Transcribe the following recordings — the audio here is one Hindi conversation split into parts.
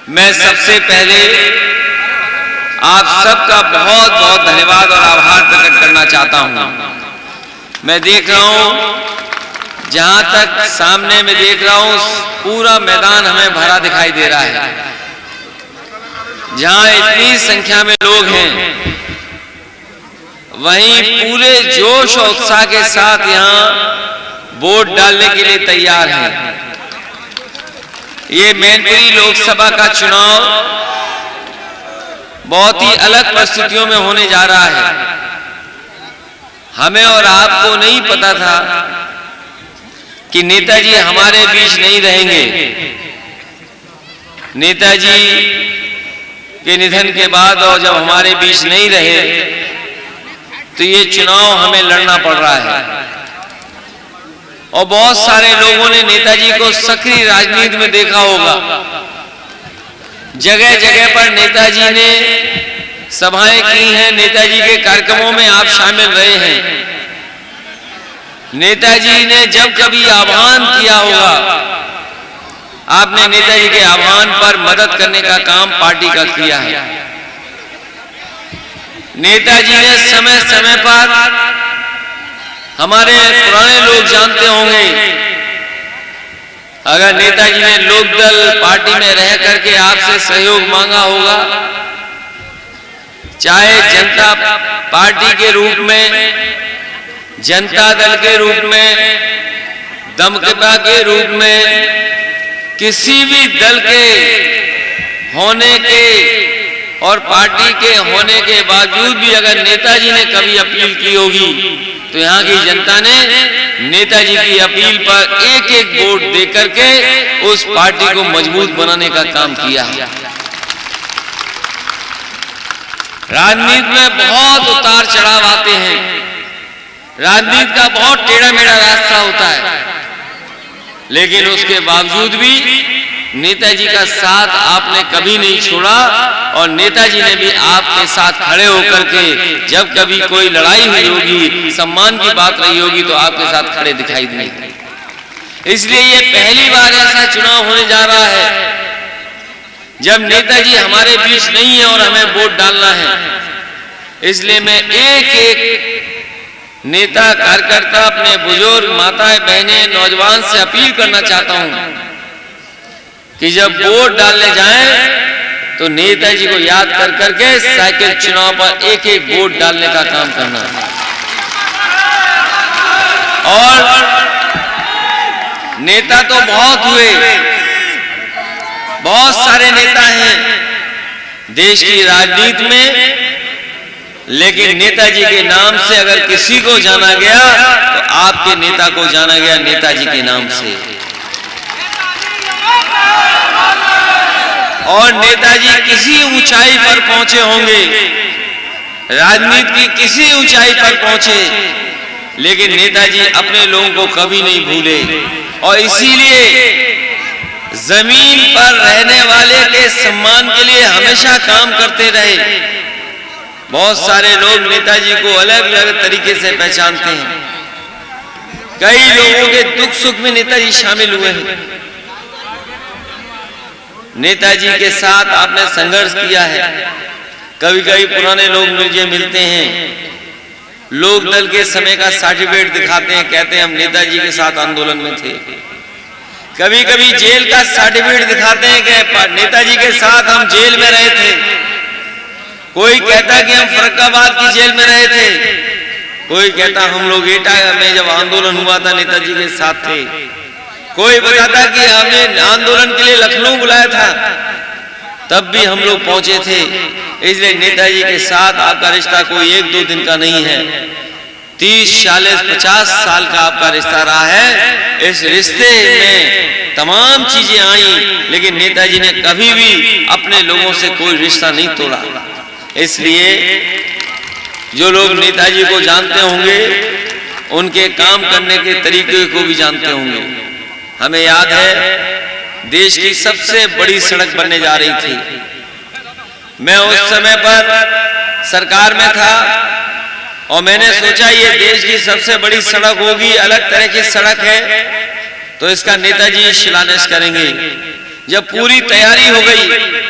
मैं सबसे पहले आप सबका बहुत बहुत धन्यवाद और आभार प्रकट करना चाहता हूं। मैं देख रहा हूं, जहां तक सामने में देख रहा हूं, पूरा मैदान हमें भरा दिखाई दे रहा है। जहां इतनी संख्या में लोग हैं, वहीं पूरे जोश और उत्साह के साथ यहां वोट डालने के लिए तैयार हैं। ये मैनपुरी लोकसभा का चुनाव बहुत ही अलग परिस्थितियों में होने जा रहा है। हमें और आपको नहीं पता था कि नेताजी हमारे बीच नहीं रहेंगे। नेताजी के निधन के बाद और जब हमारे बीच नहीं रहे, तो ये चुनाव हमें लड़ना पड़ रहा है। और बहुत सारे लोगों ने नेताजी को सक्रिय राजनीति में देखा होगा। जगह जगह पर नेताजी ने सभाएं की हैं, नेताजी के कार्यक्रमों में आप शामिल रहे हैं। नेताजी ने जब कभी आह्वान किया होगा, आपने नेताजी के आह्वान पर मदद करने का काम पार्टी का किया है। नेताजी ने समय समय पर, हमारे पुराने लोग जानते होंगे, अगर नेताजी ने लोकदल पार्टी में रह करके आपसे सहयोग मांगा होगा, चाहे जनता पार्टी के रूप में, जनता दल के रूप में, दमकता के रूप में, किसी भी दल के होने के और पार्टी के होने के बावजूद भी अगर नेताजी ने कभी अपील की होगी, तो यहाँ की जनता ने नेताजी की अपील पर एक एक वोट दे करके उस पार्टी को मजबूत बनाने का काम किया है। राजनीति में बहुत उतार चढ़ाव आते हैं, राजनीति का बहुत टेढ़ा मेढ़ा रास्ता होता है, लेकिन उसके बावजूद भी नेताजी का साथ आपने कभी नहीं छोड़ा। और नेताजी ने भी आपके साथ खड़े होकर के, जब कभी कोई लड़ाई हुई होगी, सम्मान की बात रही होगी, तो आपके साथ खड़े दिखाई दिए। इसलिए ये पहली बार ऐसा चुनाव होने जा रहा है जब नेताजी हमारे बीच नहीं है और हमें वोट डालना है। इसलिए मैं एक एक नेता, कार्यकर्ता, अपने बुजुर्ग, माताएं, बहनें, नौजवान से अपील करना चाहता हूं कि जब वोट डालने जाएं, तो नेताजी को याद कर करके साइकिल चुनाव पर एक एक वोट डालने का काम करना है। और नेता तो बहुत हुए, बहुत सारे नेता हैं देश की राजनीति में, लेकिन नेताजी के नाम से अगर किसी को जाना गया, तो आपके नेता को जाना गया नेताजी के नाम से। और नेताजी किसी ऊंचाई पर पहुंचे होंगे, राजनीति की किसी ऊंचाई पर पहुंचे, लेकिन नेताजी अपने लोगों को कभी नहीं भूले। और इसीलिए जमीन पर रहने वाले के सम्मान के लिए हमेशा काम करते रहे। बहुत सारे लोग नेताजी को अलग अलग तरीके से पहचानते हैं। कई लोगों के दुख सुख में नेताजी शामिल हुए हैं। नेताजी के साथ आपने संघर्ष किया है। कभी कभी पुराने लोग मुझे मिलते हैं, लोक दल के समय का सर्टिफिकेट दिखाते हैं, कहते हैं हम नेताजी के साथ आंदोलन में थे। कभी कभी जेल का सर्टिफिकेट दिखाते हैं कि नेताजी के साथ हम जेल में रहे थे। कोई कहता कि हम फर्रुखाबाद की जेल में रहे थे, कोई कहता हम लोग एटा में जब आंदोलन हुआ था नेताजी के साथ थे, कोई बताता कि हमें आंदोलन के लिए लखनऊ बुलाया था, तब भी हम लोग पहुंचे थे। इसलिए नेताजी के साथ आपका रिश्ता कोई एक दो दिन का नहीं है, 30, 40, 50 साल का आपका रिश्ता रहा है। इस रिश्ते में तमाम चीजें आई, लेकिन नेताजी ने कभी भी अपने लोगों से कोई रिश्ता नहीं तोड़ा। इसलिए जो लोग नेताजी को जानते होंगे, उनके काम करने के तरीके को भी जानते होंगे। हमें याद है, देश की सबसे बड़ी सड़क बनने जा रही थी। मैं उस समय पर सरकार में था और मैंने सोचा ये देश की सबसे बड़ी सड़क होगी, अलग तरह की सड़क है, तो इसका नेताजी शिलान्यास करेंगे। जब पूरी तैयारी हो गई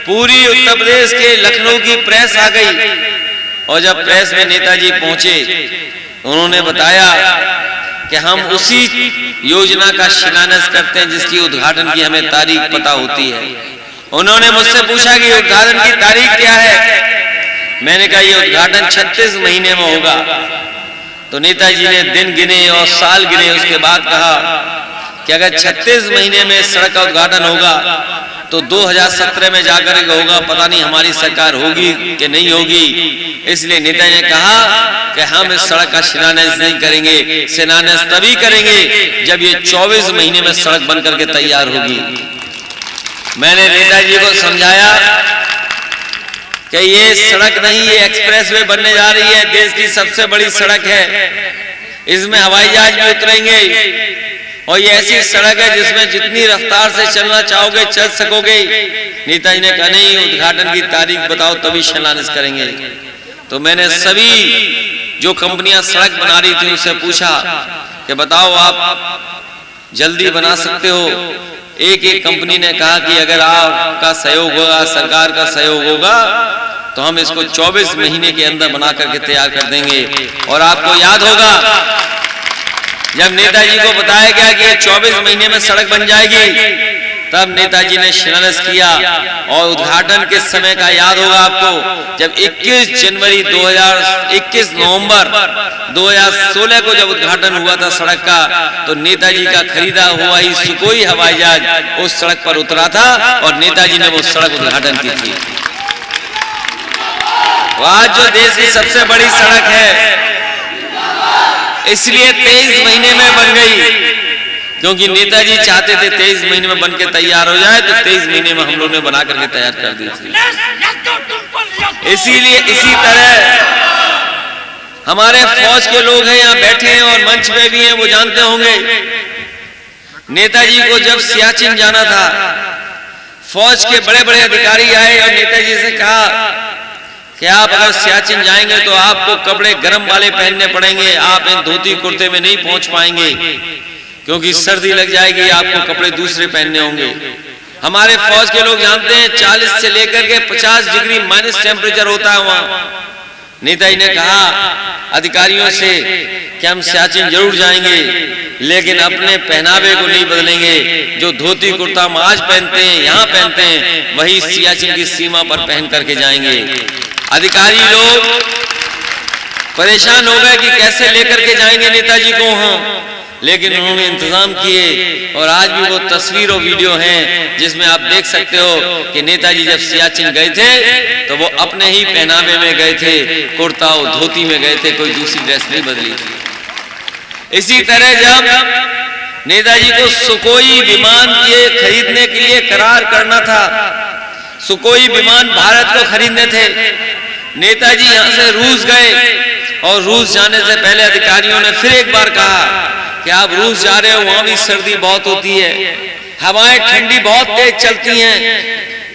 पूरी उत्तर प्रदेश के लखनऊ की प्रेस आ गई और जब प्रेस में नेताजी पहुंचे उन्होंने बताया कि हम उसी योजना का शिलान्यास करते हैं जिसकी उद्घाटन की हमें तारीख पता होती है। उन्होंने मुझसे पूछा कि उद्घाटन की तारीख क्या है। मैंने कहा ये उद्घाटन 36 महीने में होगा। तो नेताजी ने दिन गिने और साल गिने, उसके बाद कहा कि अगर 36 महीने में सड़क का उद्घाटन होगा तो 2017 में जाकर के होगा, पता नहीं हमारी सरकार होगी कि नहीं होगी। इसलिए नेताजी ने कहा कि हम इस सड़क का शिलान्यास नहीं करेंगे, शिलान्यास तभी करेंगे जब ये 24 महीने में सड़क बन करके तैयार होगी। मैंने नेताजी को समझाया कि ये सड़क नहीं, ये एक्सप्रेसवे बनने जा रही है, देश की सबसे बड़ी सड़क है, इसमें हवाई जहाज भी उतरेंगे और ये ऐसी सड़क है जिसमें जितनी रफ्तार से चलना चाहोगे चल सकोगे। नेताजी ने कहा नहीं, उद्घाटन की तारीख बताओ तभी शिलान्यास करेंगे। तो मैंने सभी जो कंपनियां सड़क बना रही थी उससे पूछा कि बताओ आप जल्दी बना सकते हो। एक एक कंपनी ने कहा कि अगर आपका सहयोग होगा, सरकार का सहयोग होगा तो हम इसको 24 महीने के अंदर बना करके तैयार कर देंगे। और आपको याद होगा जब नेताजी को बताया गया कि 24 महीने में सड़क बन जाएगी, तब नेताजी ने शिलान्यास किया। और उद्घाटन के समय का याद होगा आपको, जब 21 नवंबर 2016 को जब उद्घाटन हुआ था सड़क का, तो नेताजी का खरीदा हुआ ही सुखोई हवाई जहाज उस सड़क पर उतरा था और नेताजी ने वो सड़क उद्घाटन की थी। आज जो देश की सबसे बड़ी सड़क है इसलिए 23 महीने में बन गई, क्योंकि नेताजी चाहते थे 23 महीने में बनके तैयार हो जाए, तो 23 महीने में हम लोगों ने बना करके तैयार कर दी थी। इसीलिए इसी तरह हमारे फौज के लोग हैं यहाँ बैठे हैं और मंच पे भी हैं, वो जानते होंगे नेताजी को जब सियाचिन जाना था, फौज के बड़े बड़े अधिकारी आए और नेताजी से कहा कि आप अगर सियाचिन जाएंगे तो आपको कपड़े गर्म वाले पहनने पड़ेंगे, आप इन धोती कुर्ते में नहीं पहुंच पाएंगे क्योंकि सर्दी लग जाएगी, आपको कपड़े दूसरे पहनने होंगे। हमारे फौज के लोग जानते हैं 40 से लेकर के 50 डिग्री माइनस टेम्परेचर होता है वहां। नेताजी ने कहा अधिकारियों से कि हम सियाचिन जरूर जाएंगे लेकिन अपने पहनावे को नहीं बदलेंगे। जो धोती कुर्ता हम आज पहनते हैं, यहाँ पहनते हैं, वही सियाचिन की सीमा पर पहन करके जाएंगे। अधिकारी लोग परेशान हो गए कि कैसे लेकर के जाएंगे नेताजी को वहां, लेकिन उन्होंने इंतजाम किए। और आज भी वो तस्वीर और वीडियो हैं जिसमें आप देख सकते हो कि नेताजी जब सियाचिन गए थे तो वो अपने ही पहनावे में गए थे, कुर्ता और धोती में गए थे, कोई दूसरी ड्रेस नहीं बदली थी। इसी तरह जब नेताजी को सुखोई विमान के खरीदने के लिए करार करना था, सुखोई विमान भारत को खरीदने थे, नेताजी यहां से रूस गए और रूस जाने से पहले अधिकारियों ने फिर एक बार कहा कि आप रूस जा रहे हो, वहां भी सर्दी बहुत होती है, हवाएं ठंडी बहुत तेज चलती हैं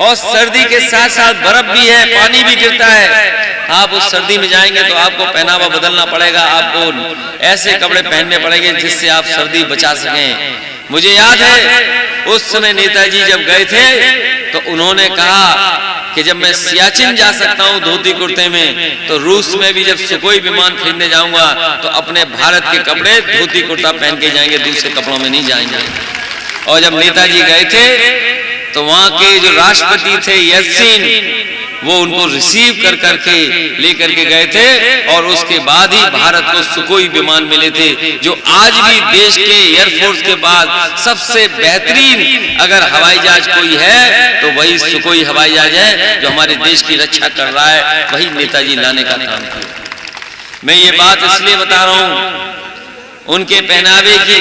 और सर्दी के साथ साथ बर्फ भी है, पानी भी गिरता है। आप उस सर्दी में जाएंगे तो आपको पहनावा बदलना पड़ेगा, आपको ऐसे कपड़े पहनने पड़ेंगे जिससे आप सर्दी बचा सकें। मुझे याद है उस समय नेताजी जब गए थे तो उन्होंने कहा कि जब मैं सियाचिन जा सकता हूं धोती कुर्ते में, तो रूस में भी जब सुखोई विमान खरीदने जाऊंगा तो अपने भारत के कपड़े धोती कुर्ता पहन के जाएंगे, दूसरे कपड़ों में नहीं जाएंगे। और जब नेताजी गए थे तो वहां के जो राष्ट्रपति थे यल्त्सिन, वो उनको रिसीव कर करके लेकर के गए थे और उसके बाद ही भारत को सुखोई विमान मिले थे, जो आज भी देश के एयरफोर्स के बाद सबसे बेहतरीन अगर हवाई जहाज कोई है तो वही सुखोई हवाई जहाज है जो हमारे देश की रक्षा कर रहा है, वही नेताजी लाने का काम किया। मैं ये बात इसलिए बता रहा हूं उनके पहनावे की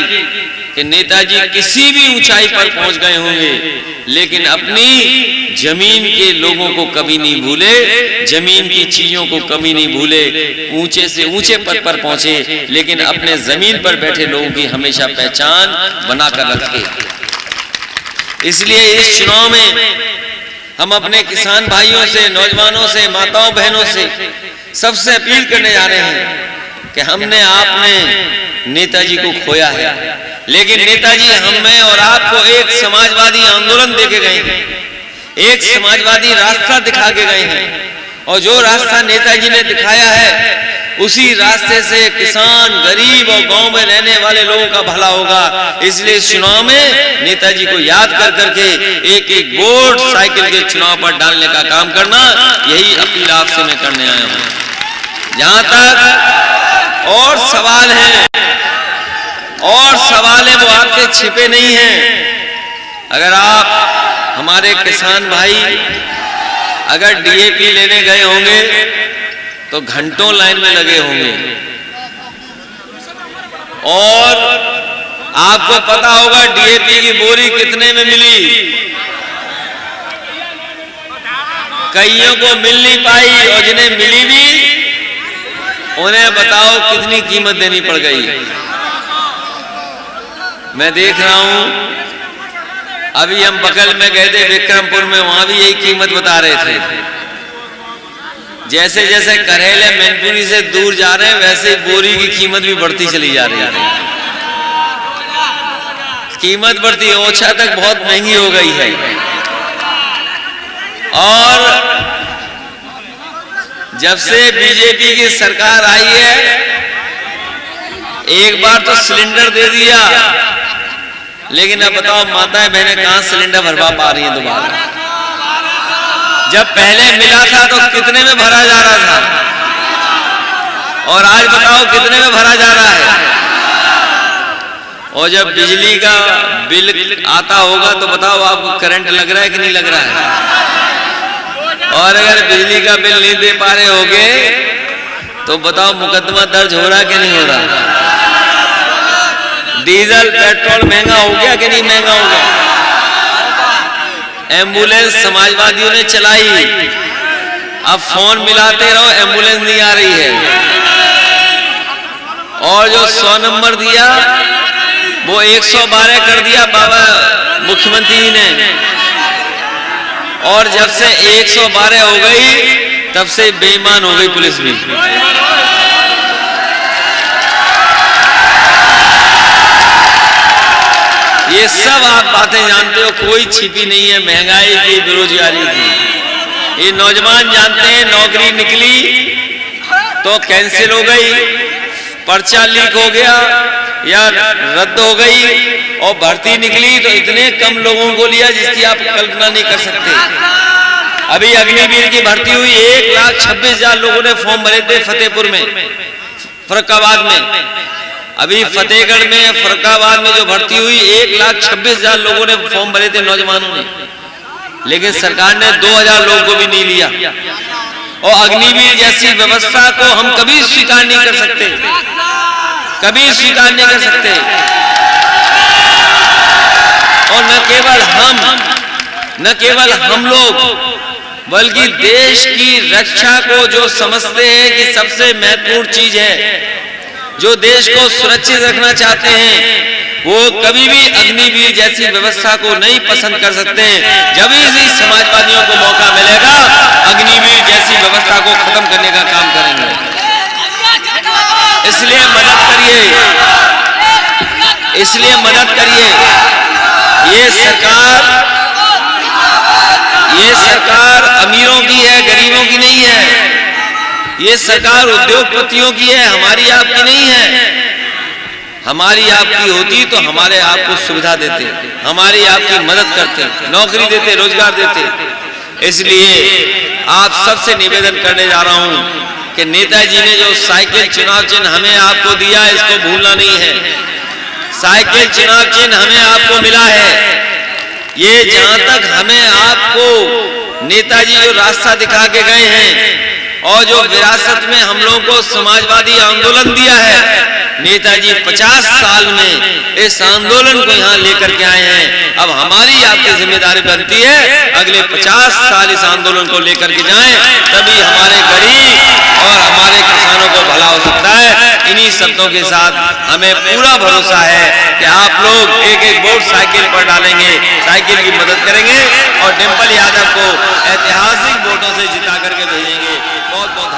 कि नेताजी किसी भी ऊंचाई पर पहुंच गए होंगे लेकिन अपनी जमीन के लोगों को कभी नहीं भूले, जमीन की चीजों को कभी नहीं भूले। ऊंचे से ऊंचे पद पर पहुंचे लेकिन अपने जमीन पर बैठे लोगों की हमेशा पहचान बनाकर रखे। इसलिए इस चुनाव में हम अपने किसान भाइयों से, नौजवानों से, माताओं बहनों से सबसे अपील करने जा रहे हैं कि हमने आपने नेताजी को खोया है, लेकिन नेताजी हमें और आपको एक समाजवादी आंदोलन देके गए हैं। एक समाजवादी रास्ता दिखा के गए हैं, और जो रास्ता नेताजी ने दिखाया है उसी रास्ते से किसान, गरीब और गांव में रहने वाले लोगों का भला होगा। इसलिए इस चुनाव में नेताजी को याद कर करके एक एक वोट साइकिल के चुनाव पर डालने का काम करना, यही अपील आपसे मैं करने आया हूं। जहां तक और सवाल हैं वो आपके छिपे नहीं हैं। अगर आप हमारे किसान भाई अगर डीएपी लेने गए होंगे तो घंटों लाइन में लगे होंगे, और आपको पता होगा डीएपी की बोरी कितने में मिली। कईयों को मिल नहीं पाई, और जिन्हें मिली भी उन्हें बताओ कितनी कीमत देनी पड़ गई। मैं देख रहा हूं, अभी हम बगल में गए थे विक्रमपुर में, वहां भी यही कीमत बता रहे थे। जैसे जैसे करेले मैनपुरी से दूर जा रहे हैं वैसे बोरी की कीमत भी बढ़ती चली जा रही है। कीमत बढ़ती, ओछा तक बहुत महंगी हो गई है। और जब से बीजेपी की सरकार आई है, एक बार तो सिलेंडर दे दिया, लेकिन अब बताओ माताएं बहनें कहां सिलेंडर भरवा पा रही हैं दोबारा। जब पहले मिला था तो कितने में भरा जा रहा था, और आज बताओ कितने में भरा जा रहा है। और जब बिजली का बिल आता होगा तो बताओ आपको करंट लग रहा है कि नहीं लग रहा है। और अगर बिजली का बिल नहीं दे पा रहे होगे तो बताओ मुकदमा दर्ज हो रहा कि नहीं हो रहा। डीजल पेट्रोल महंगा हो गया कि नहीं महंगा हो गया। एम्बुलेंस समाजवादियों ने चलाई, अब फोन मिलाते रहो एम्बुलेंस नहीं आ रही है। और जो 100 नंबर दिया वो 112 कर दिया बाबा मुख्यमंत्री ने। और जब से 112 हो गई तब से बेईमान हो गई पुलिस भी। ये सब आप बातें जानते हो, कोई छिपी नहीं है। महंगाई की, बेरोजगारी की, ये नौजवान जानते हैं। नौकरी निकली तो कैंसिल हो गई, पर्चा लीक हो गया या रद्द हो गई, और भर्ती निकली तो इतने कम लोगों को लिया जिसकी आप कल्पना नहीं कर सकते। अभी अग्निवीर की भर्ती हुई, 1,26,000 लोगों ने फॉर्म भरे थे फतेहपुर में, फर्रुखाबाद में। अभी फतेहगढ़ में, फर्रुखाबाद में जो भर्ती हुई 1,26,000 लोगों ने फॉर्म भरे थे नौजवानों ने, लेकिन सरकार ने 2,000 लोगों को भी नहीं लिया। और अग्निवीर जैसी व्यवस्था को हम कभी स्वीकार नहीं कर सकते, कभी स्वीकार नहीं कर सकते। और न केवल हम लोग बल्कि देश की रक्षा को जो समझते हैं कि सबसे महत्वपूर्ण चीज है, जो देश को सुरक्षित रखना चाहते हैं, वो कभी भी अग्निवीर जैसी व्यवस्था को नहीं पसंद कर सकते। जब भी समाजवादियों को मौका मिलेगा अग्निवीर जैसी व्यवस्था को खत्म करने का काम करेंगे। इसलिए मदद करिए। ये सरकार अमीरों की है, गरीबों की नहीं है। ये सरकार उद्योगपतियों की है, हमारी आपकी नहीं है। हमारी आपकी होती तो हमारे आपको सुविधा देते, हमारी आपकी मदद करते, नौकरी देते, रोजगार देते। इसलिए आप सबसे निवेदन करने जा रहा हूं कि नेताजी ने जो साइकिल चुनाव चिन्ह हमें आपको दिया, इसको भूलना नहीं है। साइकिल चुनाव चिन्ह हमें आपको मिला है। ये जहां तक हमें आपको नेताजी जो रास्ता दिखा के गए हैं और जो विरासत में हम लोगों को समाजवादी आंदोलन दिया है, नेताजी 50 साल में इस आंदोलन को यहाँ लेकर के आए हैं। अब हमारी आपकी जिम्मेदारी बनती है अगले 50 साल इस आंदोलन को लेकर के जाएं, तभी हमारे गरीब और हमारे किसानों को भला हो सकता है। इन्हीं शब्दों के साथ हमें पूरा भरोसा है कि आप लोग एक एक वोट साइकिल पर डालेंगे, साइकिल की मदद करेंगे और डिंपल यादव को ऐतिहासिक वोटों से जिता करके भेजेंगे। बहुत बहुत